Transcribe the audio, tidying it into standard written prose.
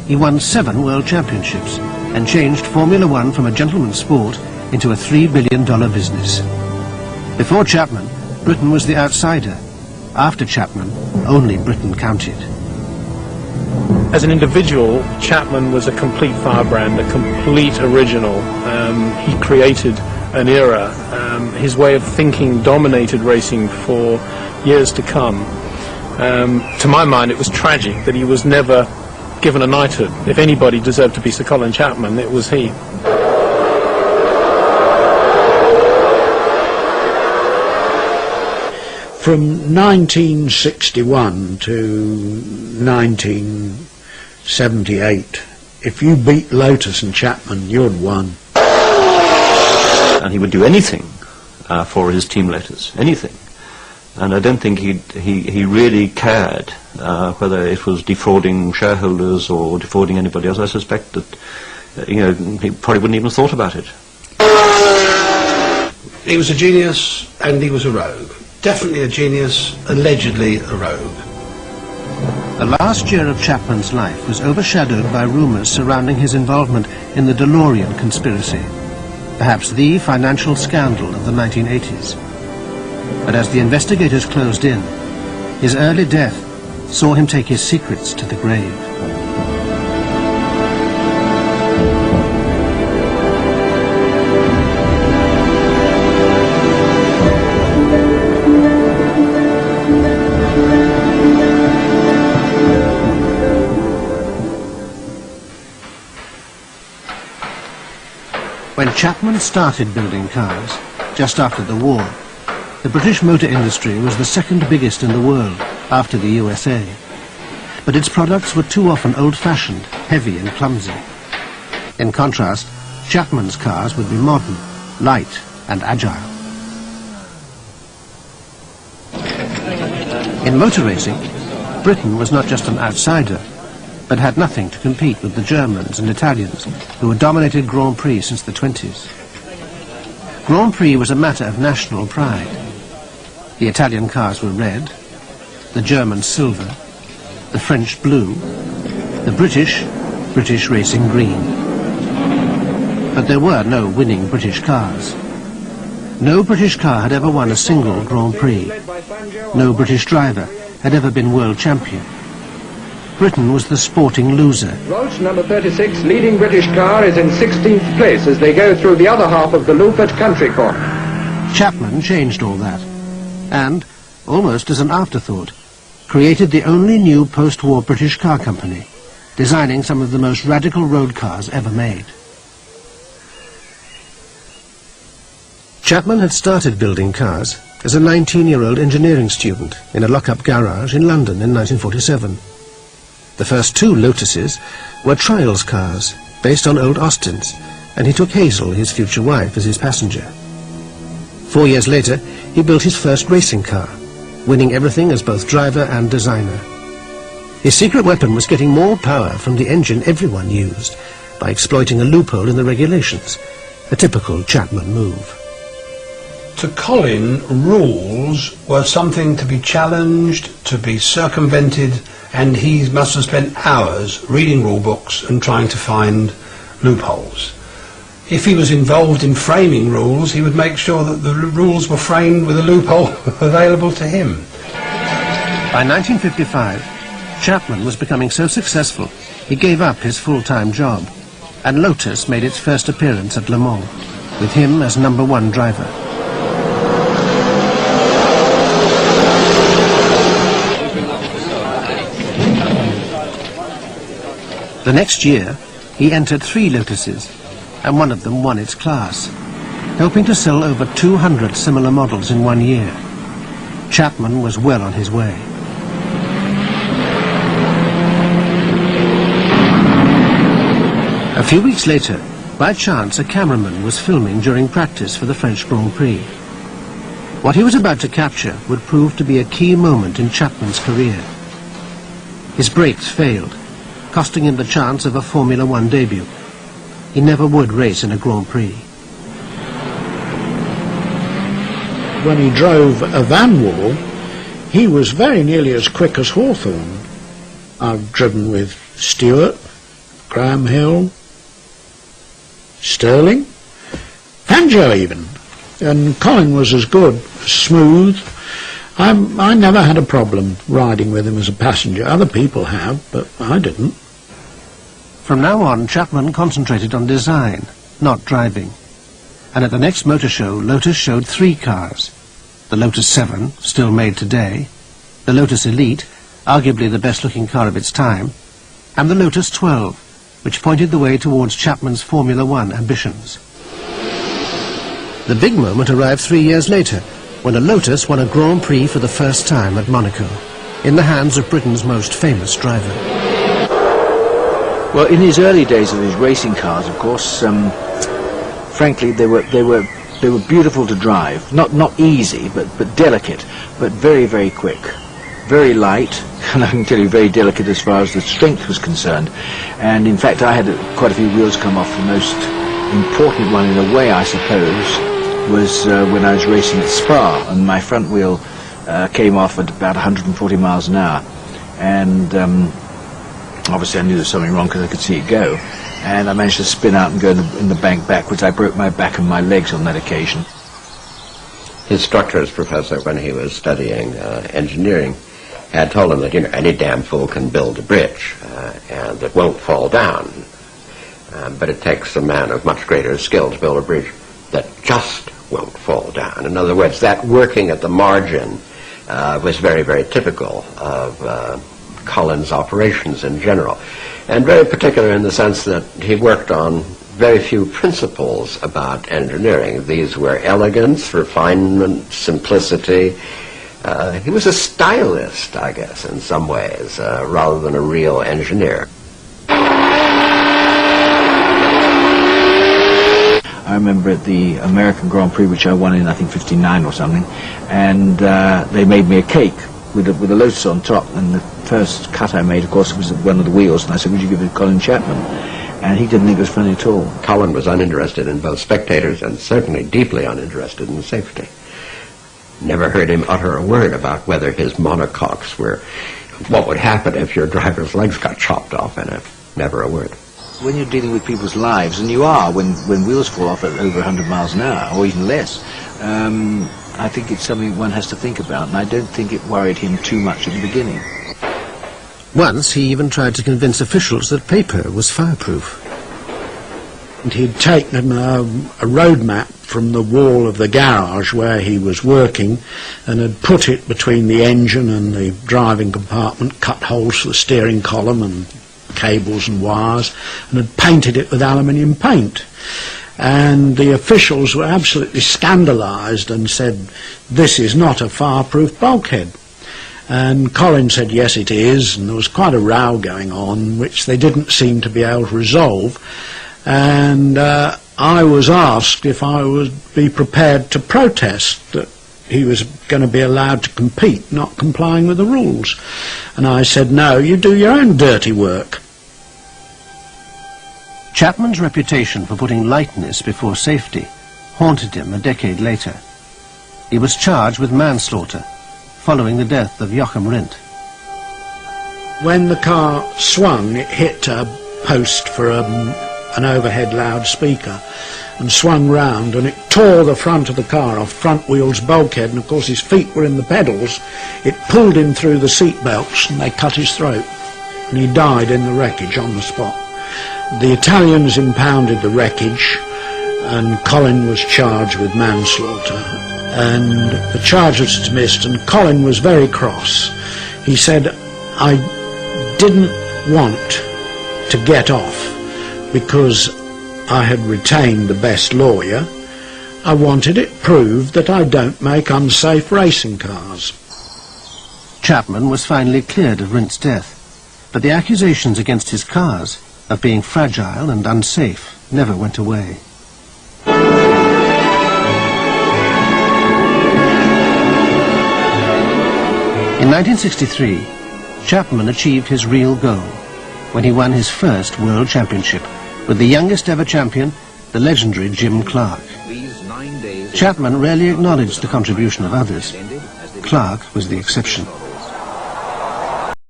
he won 7 World Championships and changed Formula One from a gentleman's sport into a $3 billion business. Before Chapman, Britain was the outsider. After Chapman, only Britain counted. As an individual, Chapman was a complete firebrand, a complete original. He created an era. His way of thinking dominated racing for years to come. To my mind, it was tragic that he was never given a knighthood. If anybody deserved to be Sir Colin Chapman, it was he. From 1961 to 1978, if you beat Lotus and Chapman, you'd won. And he would do anything for his team Lotus, anything. And I don't think he really cared whether it was defrauding shareholders or defrauding anybody else. I suspect that he probably wouldn't even have thought about it. He was a genius and he was a rogue. Definitely a genius, allegedly a rogue. The last year of Chapman's life was overshadowed by rumours surrounding his involvement in the DeLorean conspiracy, perhaps the financial scandal of the 1980s. But as the investigators closed in, his early death saw him take his secrets to the grave. When Chapman started building cars, just after the war, the British motor industry was the second biggest in the world, after the USA. But its products were too often old-fashioned, heavy and clumsy. In contrast, Chapman's cars would be modern, light and agile. In motor racing, Britain was not just an outsider, but had nothing to compete with the Germans and Italians, who had dominated Grand Prix since the 20s. Grand Prix was a matter of national pride. The Italian cars were red, the German silver, the French blue, the British racing green. But there were no winning British cars. No British car had ever won a single Grand Prix. No British driver had ever been world champion. Britain was the sporting loser. Rolls number 36, leading British car, is in 16th place as they go through the other half of the loop at Country Corner. Chapman changed all that and, almost as an afterthought, created the only new post-war British car company, designing some of the most radical road cars ever made. Chapman had started building cars as a 19-year-old engineering student in a lock-up garage in London in 1947. The first 2 Lotuses were trials cars, based on old Austins, and he took Hazel, his future wife, as his passenger. 4 years later, he built his first racing car, winning everything as both driver and designer. His secret weapon was getting more power from the engine everyone used by exploiting a loophole in the regulations, a typical Chapman move. To Colin, rules were something to be challenged, to be circumvented, and he must have spent hours reading rule books and trying to find loopholes. If he was involved in framing rules, he would make sure that the rules were framed with a loophole available to him. By 1955, Chapman was becoming so successful, he gave up his full-time job, and Lotus made its first appearance at Le Mans, with him as #1 driver. The next year, he entered 3 Lotuses, and one of them won its class, helping to sell over 200 similar models in 1 year. Chapman was well on his way. A few weeks later, by chance, a cameraman was filming during practice for the French Grand Prix. What he was about to capture would prove to be a key moment in Chapman's career. His brakes failed, costing him the chance of a Formula One debut. He never would race in a Grand Prix. When he drove a van wall, he was very nearly as quick as Hawthorne. I've driven with Stewart, Graham Hill, Sterling, Fangio even. And Colin was as good, smooth. I never had a problem riding with him as a passenger. Other people have, but I didn't. From now on, Chapman concentrated on design, not driving. And at the next motor show, Lotus showed 3 cars. The Lotus 7, still made today, the Lotus Elite, arguably the best-looking car of its time, and the Lotus 12, which pointed the way towards Chapman's Formula One ambitions. The big moment arrived 3 years later, when a Lotus won a Grand Prix for the first time at Monaco, in the hands of Britain's most famous driver. Well, in his early days of his racing cars, of course, frankly, they were beautiful to drive. Not easy, but delicate, but very, very quick. Very light, and I can tell you very delicate as far as the strength was concerned. And in fact, I had quite a few wheels come off. The most important one, in a way, I suppose, was when I was racing at Spa, and my front wheel came off at about 140 miles an hour. And obviously I knew there was something wrong because I could see it go. And I managed to spin out and go in the bank backwards. I broke my back and my legs on that occasion. His structures professor, when he was studying engineering, had told him that, you know, any damn fool can build a bridge and it won't fall down. But it takes a man of much greater skill to build a bridge that just won't fall down. In other words, that working at the margin was very, very typical of Colin's operations in general, and very particular in the sense that he worked on very few principles about engineering. These were elegance, refinement, simplicity. He was a stylist, I guess, in some ways, rather than a real engineer. I remember at the American Grand Prix, which I won in, I think, 59 or something, and they made me a cake with a Lotus on top, and the first cut I made, of course, was one of the wheels, and I said, would you give it to Colin Chapman? And he didn't think it was funny at all. Colin was uninterested in both spectators and certainly deeply uninterested in safety. Never heard him utter a word about whether his monocoques were, what would happen if your driver's legs got chopped off in it. Never a word. When you're dealing with people's lives, and you are when wheels fall off at over 100 miles an hour, or even less, I think it's something one has to think about, and I don't think it worried him too much at the beginning. Once he even tried to convince officials that paper was fireproof. And he'd taken a road map from the wall of the garage where he was working and had put it between the engine and the driving compartment, cut holes for the steering column and cables and wires, and had painted it with aluminium paint. And the officials were absolutely scandalised and said, this is not a fireproof bulkhead. And Colin said, yes, it is, and there was quite a row going on, which they didn't seem to be able to resolve. And I was asked if I would be prepared to protest that he was going to be allowed to compete, not complying with the rules. And I said, no, you do your own dirty work. Chapman's reputation for putting lightness before safety haunted him a decade later. He was charged with manslaughter, following the death of Joachim Rindt. When the car swung, it hit a post for an overhead loudspeaker and swung round, and it tore the front of the car off, front wheel's bulkhead, and of course his feet were in the pedals. It pulled him through the seat belts and they cut his throat, and he died in the wreckage on the spot. The Italians impounded the wreckage and Colin was charged with manslaughter, and the charge was dismissed, and Colin was very cross. He said, I didn't want to get off because I had retained the best lawyer. I wanted it proved that I don't make unsafe racing cars. Chapman was finally cleared of Rindt's death, but the accusations against his cars of being fragile and unsafe never went away. In 1963, Chapman achieved his real goal when he won his first World Championship with the youngest ever champion, the legendary Jim Clark. Chapman rarely acknowledged the contribution of others. Clark was the exception.